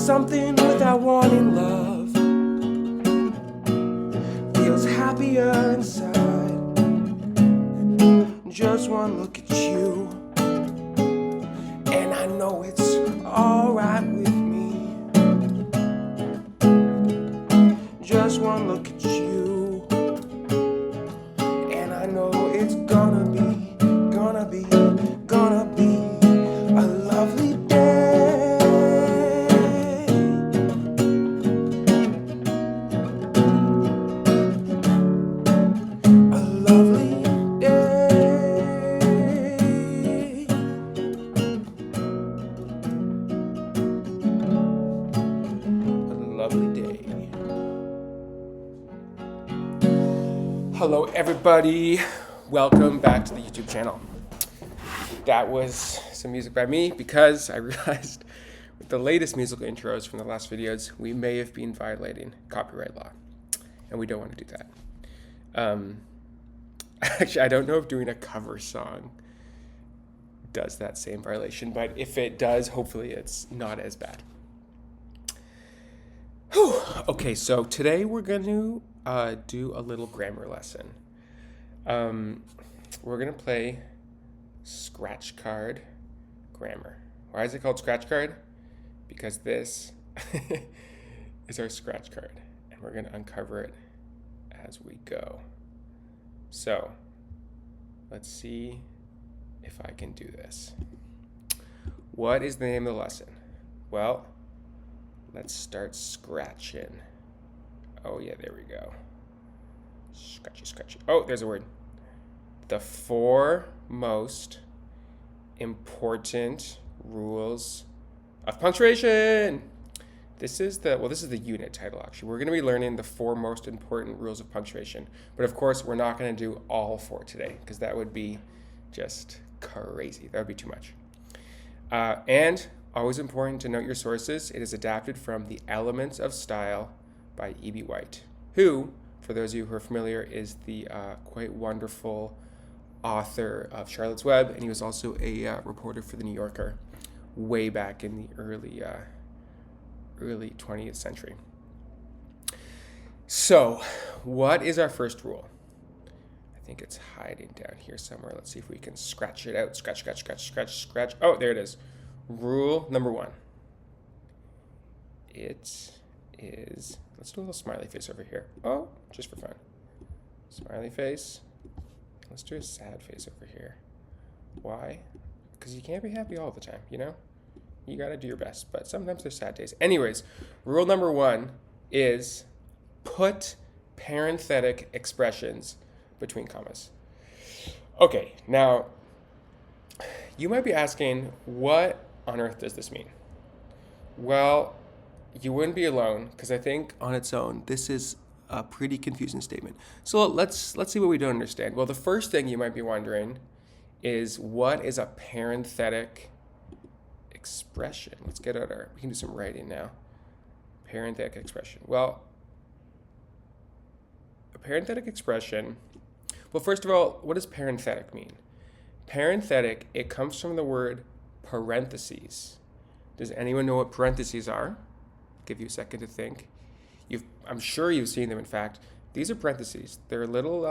something without wanting love feels happier inside. Just one look at you, and I know it's alright with me. Just one look at you, and I know it's gonna be a lovely day. A lovely day. A lovely day. Hello everybody, welcome back to the YouTube channel. That was some music by me because I realized with the latest musical intros from the last videos, we may have been violating copyright law, and we don't want to do that. Actually, I don't know if doing a cover song does that same violation, but if it does, hopefully it's not as bad. Whew. Okay, so today we're going to do a little grammar lesson. We're going to play scratch card grammar. Why is it called scratch card? Because this is our scratch card, and we're going to uncover it as we go. So let's see if I can do this. What is the name of the lesson? Well, let's start scratching. Oh yeah, there we go. Scratchy, scratchy. Oh, there's a word. The 4 most important rules of punctuation. This is the unit title, actually. We're going to be learning the 4 most important rules of punctuation. But of course, we're not going to do all 4 today because that would be just crazy. That would be too much. And always important to note your sources. It is adapted from The Elements of Style by E.B. White, who, for those of you who are familiar, is the quite wonderful author of Charlotte's Web, and he was also a reporter for The New Yorker way back in the early 20th century. So, what is our first rule? I think it's hiding down here somewhere. Let's see if we can scratch it out. Scratch, scratch, scratch, scratch, scratch. Oh, there it is. Rule number 1. It is, let's do a little smiley face over here. Oh, just for fun. Smiley face. Let's do a sad face over here. Why? Because you can't be happy all the time, you know? You gotta do your best, but sometimes there's sad days. Anyways, rule number 1 is put parenthetic expressions between commas. Okay, now, you might be asking, what on earth does this mean? Well, you wouldn't be alone, because I think on its own, this is a pretty confusing statement. So let's see what we don't understand. Well, the first thing you might be wondering is, what is a parenthetic expression? Let's get out we can do some writing now. Parenthetic expression. Well, a parenthetic expression, well, first of all, what does parenthetic mean? Parenthetic, it comes from the word parentheses. Does anyone know what parentheses are? Give you a second to think. I'm sure you've seen them, in fact. These are parentheses. They're a little,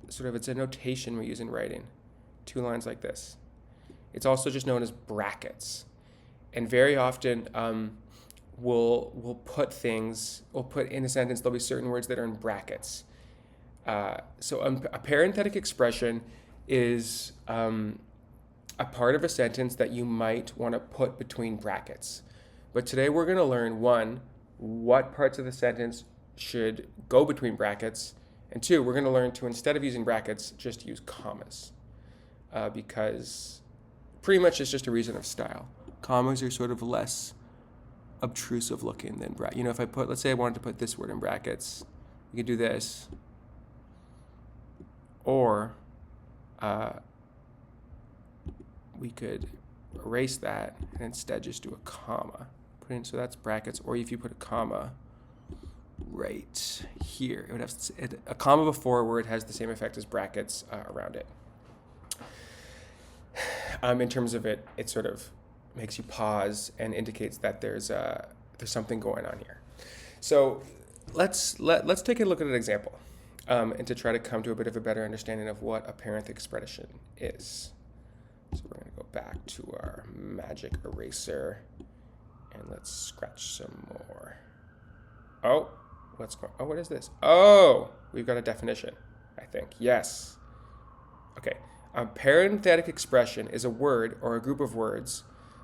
it's a notation we use in writing. 2 lines like this. It's also just known as brackets. And very often, we'll put in a sentence, there'll be certain words that are in brackets. So a parenthetic expression is a part of a sentence that you might want to put between brackets. But today we're going to learn, 1, what parts of the sentence should go between brackets, and 2, we're going to learn to, instead of using brackets, just use commas, because pretty much it's just a reason of style. Commas are sort of less obtrusive looking than brackets. You know, if I let's say I wanted to put this word in brackets, you could do this, or we could erase that and instead just do a comma. So that's brackets, or if you put a comma right here, it would have a comma before where it has the same effect as brackets around it. In terms of it sort of makes you pause and indicates that there's there's something going on here. So let's take a look at an example, and to try to come to a bit of a better understanding of what a parenthetic expression is. So we're going to go back to our magic eraser, and let's scratch some more. Oh, what is this? Oh, we've got a definition, I think. Yes. Okay. A parenthetic expression is a word or a group of words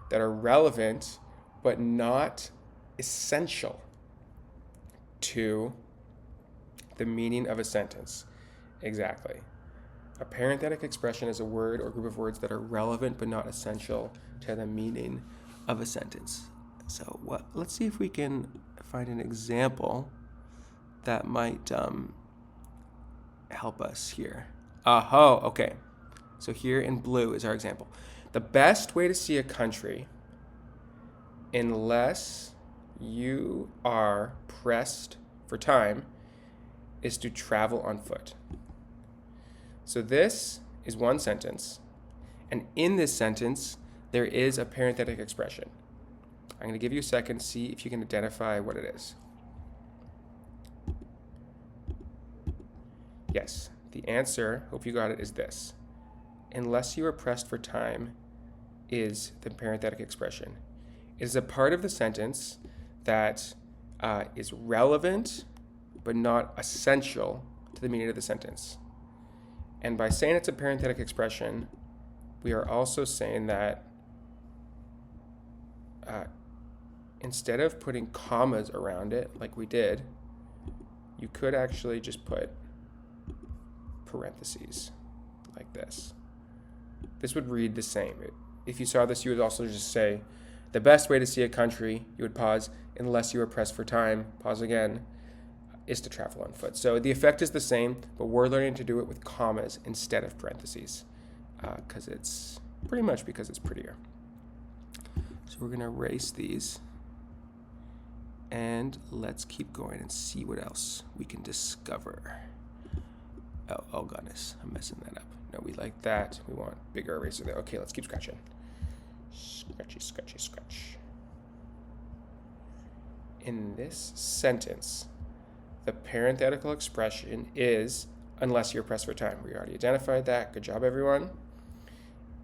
that are relevant but not essential to the meaning of a sentence. Exactly. A parenthetic expression is a word or group of words that are relevant but not essential to the meaning of a sentence. So let's see if we can find an example that might help us here. Okay. So here in blue is our example. The best way to see a country, unless you are pressed for time, is to travel on foot. So this is one sentence, and in this sentence, there is a parenthetic expression. I'm going to give you a second to see if you can identify what it is. Yes, the answer, hope you got it, is this. Unless you are pressed for time is the parenthetic expression. It is a part of the sentence that is relevant but not essential to the meaning of the sentence. And by saying it's a parenthetic expression, we are also saying that instead of putting commas around it like we did, you could actually just put parentheses like this. This would read the same. If you saw this, you would also just say, the best way to see a country, you would pause, unless you are pressed for time, pause again, is to travel on foot. So the effect is the same, but we're learning to do it with commas instead of parentheses, because it's prettier. So we're going to erase these, and let's keep going and see what else we can discover. Oh goodness, I'm messing that up. No, we like that. We want bigger eraser there. Okay, let's keep scratching. Scratchy, scratchy, scratch. In this sentence, the parenthetical expression is unless you're pressed for time. We already identified that. Good job, everyone.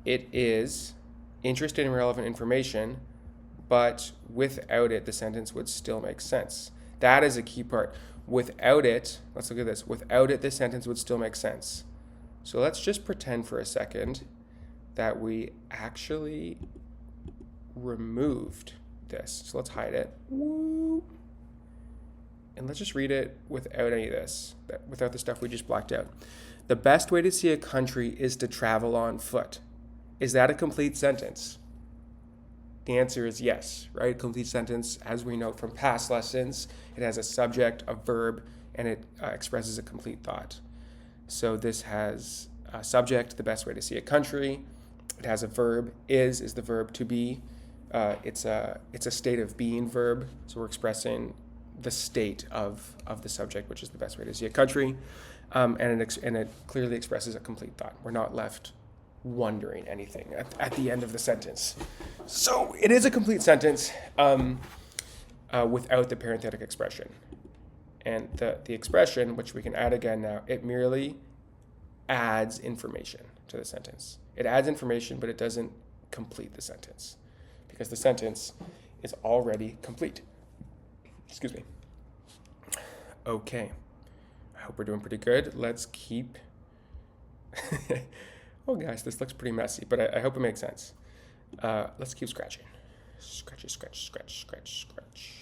It is interesting and relevant information, but without it, the sentence would still make sense. That is a key part. Without it, let's look at this. Without it, the sentence would still make sense. So let's just pretend for a second that we actually removed this. So let's hide it. Woo. And let's just read it without any of this, without the stuff we just blacked out. The best way to see a country is to travel on foot. Is that a complete sentence? The answer is yes, right? Complete sentence, as we know from past lessons, it has a subject, a verb, and it expresses a complete thought. So this has a subject, the best way to see a country. It has a verb, is the verb to be. It's a state of being verb, so we're expressing the state of the subject, which is the best way to see a country, and it clearly expresses a complete thought. We're not left wondering anything at the end of the sentence. So it is a complete sentence without the parenthetic expression. And the expression, which we can add again now, it merely adds information to the sentence. It adds information, but it doesn't complete the sentence because the sentence is already complete. Excuse me. Okay. I hope we're doing pretty good. Let's keep... Oh gosh, this looks pretty messy, but I hope it makes sense. Let's keep scratching. Scratchy, scratch, scratch, scratch, scratch.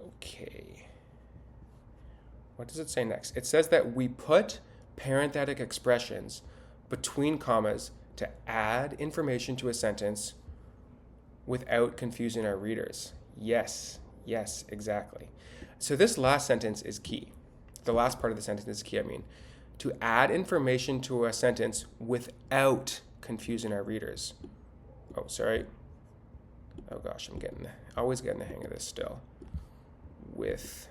Okay. What does it say next? It says that we put parenthetic expressions between commas to add information to a sentence without confusing our readers. Yes, exactly. So this last sentence is key. The last part of the sentence is key, to add information to a sentence without confusing our readers. Oh, sorry. Oh gosh, I'm always getting the hang of this still. Without